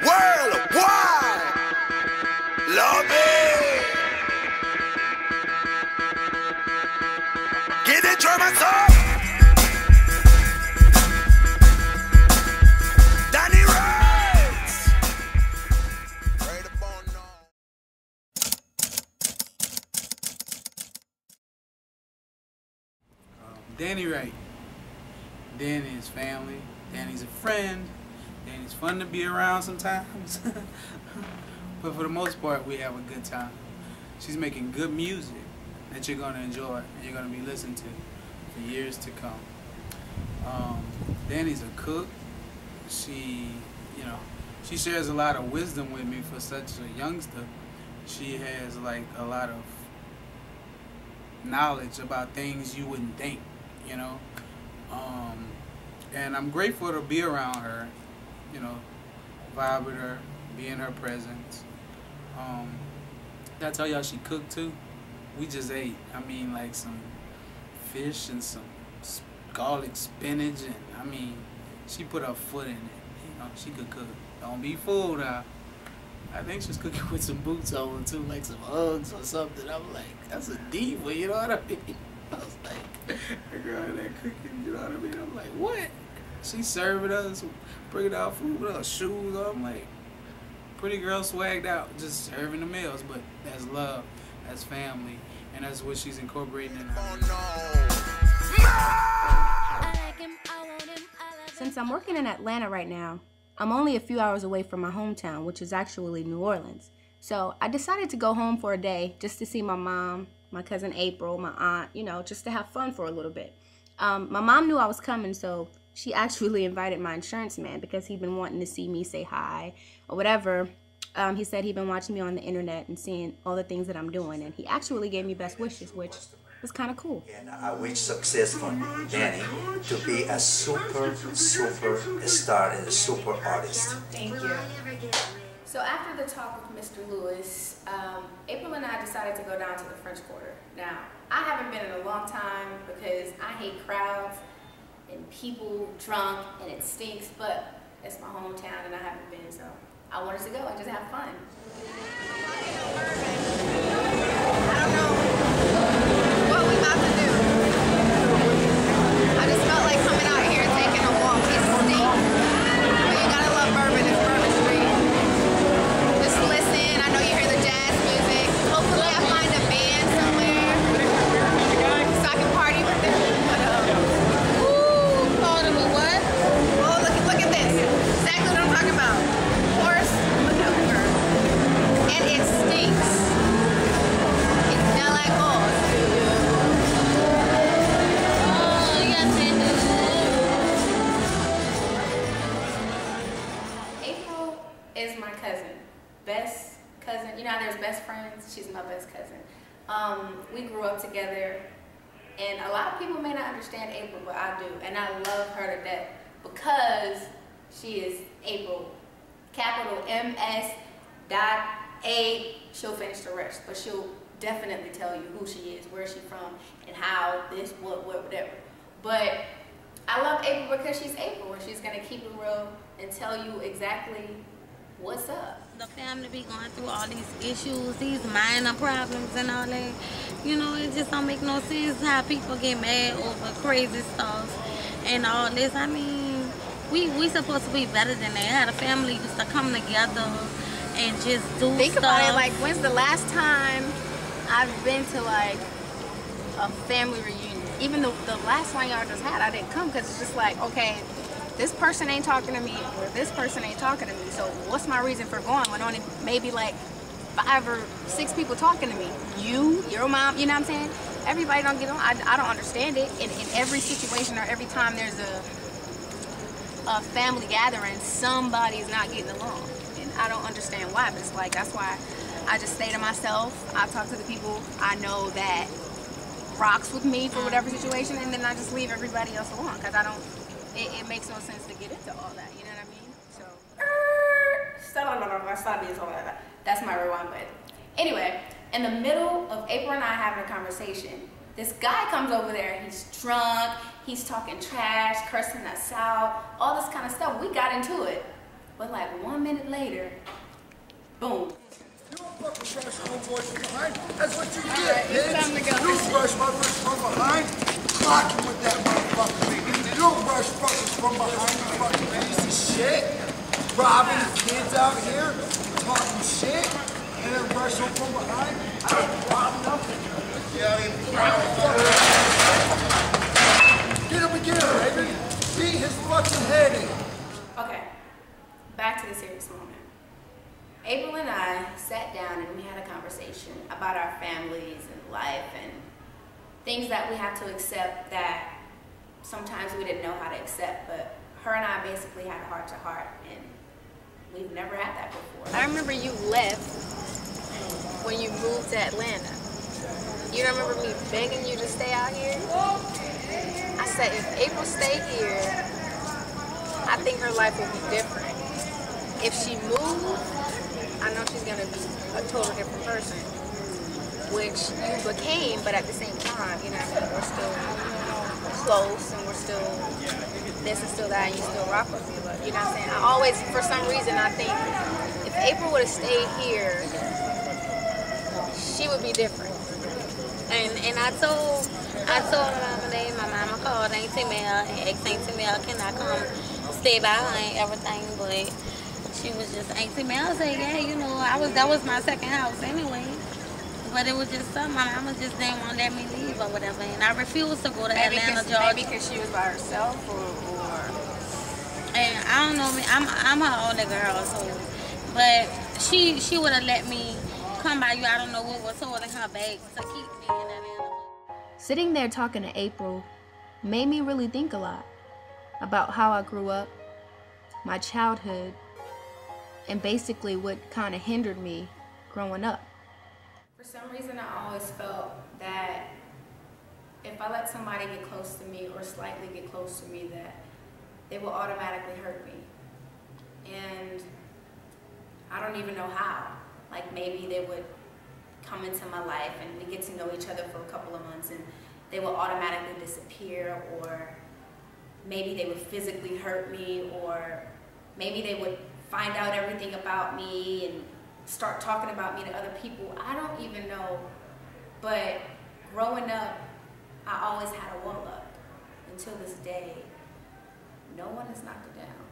Worldwide. Love it. Get the Germans up. Dani Wright. Right upon now. Dani Wright. Dani is family. Dani's a friend. Dani's fun to be around sometimes. But for the most part, we have a good time. She's making good music that you're going to enjoy and you're going to be listening to for years to come. Dani's a cook. She shares a lot of wisdom with me for such a youngster. She has like a lot of knowledge about things you wouldn't think, you know. And I'm grateful to be around her, you know, vibe with her, be in her presence. Did I tell y'all she cooked too? We just ate. I mean, like some fish and some garlic spinach, and I mean, she put her foot in it. You know, she could cook. Don't be fooled now. I think she's cooking with some boots on too, like some Uggs or something. I'm like, that's a diva, you know what I mean? I was like, the girl in there cooking, you know what I mean? I'm like, what? She serving us, bringing out food with her shoes on. I'm like, pretty girl swagged out, just serving the meals. But that's love, that's family, and that's what she's incorporating in her. Since I'm working in Atlanta right now, I'm only a few hours away from my hometown, which is actually New Orleans. So I decided to go home for a day just to see my mom, my cousin April, my aunt, you know, just to have fun for a little bit. My mom knew I was coming, so she actually invited my insurance man because he'd been wanting to see me, say hi, or whatever. He said he'd been watching me on the internet and seeing all the things that I'm doing, and he actually gave me best wishes, which was kind of cool. And I wish success for Dani to be a super star and a super artist. Thank you. So after the talk with Mr. Lewis, April and I decided to go down to the French Quarter. Now, I haven't been in a long time because I hate crowds and people drunk and it stinks, but it's my hometown and I haven't been, so I wanted to go and just have fun. I don't know what we about to do. I just felt like coming out here and taking a walk. It stinks, but you gotta love bourbon. It's Bourbon Street. Just listen. I know you hear the jazz music. Hopefully I find a band somewhere so I can party with them. But what? Oh, look at this. Exactly what I'm talking about. Horse maneuver. And it stinks. It smells like horse. Oh, yes it does. April is my cousin. Best cousin. You know how there's best friends? She's my best cousin. We grew up together. And a lot of people may not understand April, but I do. And I love her to death because she is April. Capital MS.A. She'll finish the rest, but she'll definitely tell you who she is, where she's from, and how, this, what, whatever. But I love April because she's April, and she's going to keep it real and tell you exactly what's up. The family be going through all these issues, these minor problems and all that. You know, it just don't make no sense how people get mad over crazy stuff and all this. I mean, we supposed to be better than that. How the family used to come together and just do Think stuff. about it, like, when's the last time I've been to, like, a family reunion? Even the last one y'all just had, I didn't come because it's just like, okay, this person ain't talking to me, or this person ain't talking to me, so what's my reason for going when only maybe like 5 or 6 people talking to me? You, your mom, you know what I'm saying? Everybody don't get along. I don't understand it. In every situation or every time there's a family gathering, somebody's not getting along. And I don't understand why, but it's like, that's why I just stay to myself. I talk to the people I know that rocks with me for whatever situation, and then I just leave everybody else alone, because I don't, it makes no sense to get into all that, you know what I mean? So, that's my rewind button. Anyway, in the middle of April and I having a conversation, this guy comes over there, he's drunk, he's talking trash, cursing us out, all this kind of stuff. We got into it. But like 1 minute later, boom. You don't fucking brush homeboys from behind. That's what you get, right, it's bitch. time to go. You brush motherfuckers from behind. Clock him with that motherfucker. You don't brush fuckers from behind, you fucking piece of shit. Robbing kids out here, talking shit, and then brush them from behind. I don't rob nothing. Yeah, get him again, baby. Beat his fucking head in. Okay, back to the serious moment. April and I sat down and we had a conversation about our families and life and things that we have to accept that sometimes we didn't know how to accept, but her and I basically had a heart-to-heart, and we've never had that before. I remember you left when you moved to Atlanta. You don't remember me begging you to stay out here? I said, if April stayed here, I think her life would be different. If she moved, I know she's gonna be a total different person, which you became, but at the same time, you know what I mean? We're still close and we're still this and still that, and you still rock with me, but you know what I'm saying? I always, for some reason, I think if April would have stayed here, she would be different. And I told her the other day, my mama called Auntie Mel and asked Auntie Mel, can I come stay by her and everything, but she was just, Auntie Mel said, yeah, you know, that was my second house anyway. But it was just something, my mama just didn't want to let me leave or whatever, and I refused to go to Atlanta, Georgia. Maybe because she was by herself, or and I don't know, I'm her older girl, so, but she would have let me come by you. I don't know what was holding her back to keep me in Atlanta. Sitting there talking to April made me really think a lot about how I grew up, my childhood, and basically what kind of hindered me growing up. For some reason, I always felt that if I let somebody get close to me or slightly get close to me, that they will automatically hurt me. And I don't even know how. Like, maybe they would come into my life and we get to know each other for a couple of months and they will automatically disappear, or maybe they would physically hurt me, or maybe they would find out everything about me and start talking about me to other people. I don't even know, but growing up, I always had a wall up. Until this day, no one has knocked it down.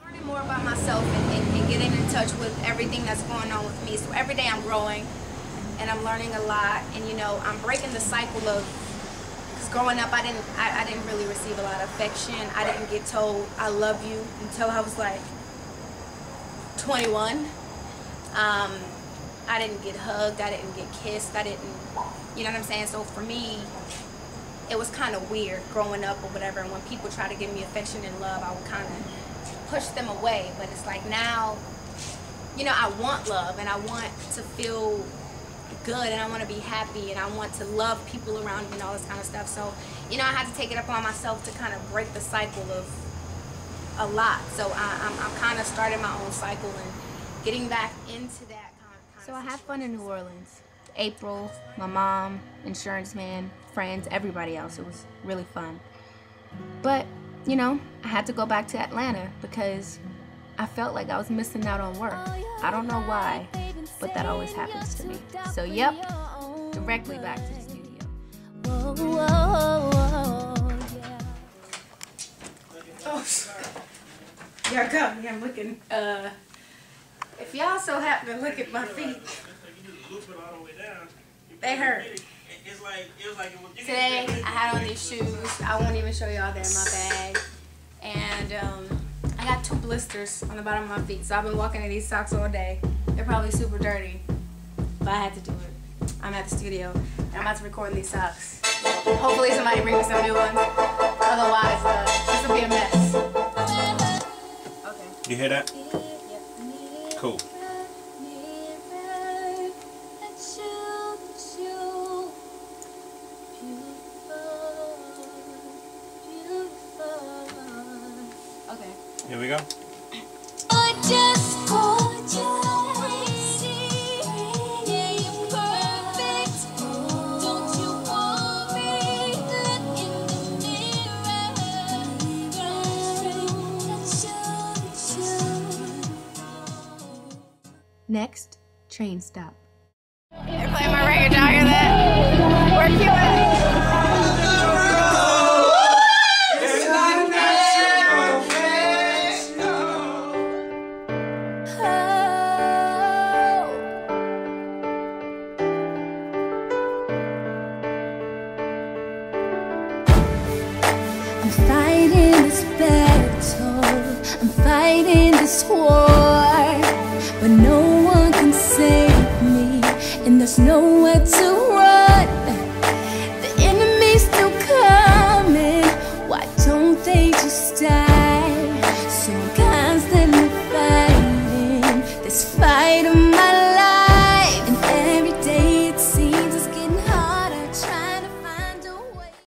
Learning more about myself and getting in touch with everything that's going on with me. So every day I'm growing and I'm learning a lot, and you know, I'm breaking the cycle of, because growing up I didn't really receive a lot of affection. I didn't get told I love you until I was like 21. I didn't get hugged, I didn't get kissed, I didn't, you know what I'm saying? So for me, it was kind of weird growing up or whatever, and when people try to give me affection and love, I would kind of push them away. But it's like now, you know, I want love and I want to feel good and I want to be happy and I want to love people around me and all this kind of stuff. So, you know, I had to take it upon myself to kind of break the cycle of a lot. So I'm kind of starting my own cycle and getting back into that kind of So I had fun in New Orleans. April, my mom, insurance man, friends, everybody else. It was really fun. But, you know, I had to go back to Atlanta because I felt like I was missing out on work. I don't know why, but that always happens to me. So, yep, directly back to the studio. Oh, y'all got me. I'm looking. If y'all so happen to look at my feet, they hurt. Today, I had on these shoes. I won't even show y'all, they're in my bag. And I got 2 blisters on the bottom of my feet. So I've been walking in these socks all day. They're probably super dirty, but I had to do it. I'm at the studio, and I'm about to record in these socks. Hopefully somebody brings me some new ones. Otherwise, this will be a mess. Okay. You hear that? Yep. Cool. Here we go. Next, train stop. They're playing my record. Y'all hear that? Where Q at? I'm fighting this battle, I'm fighting this war, but no one can save me, and there's nowhere to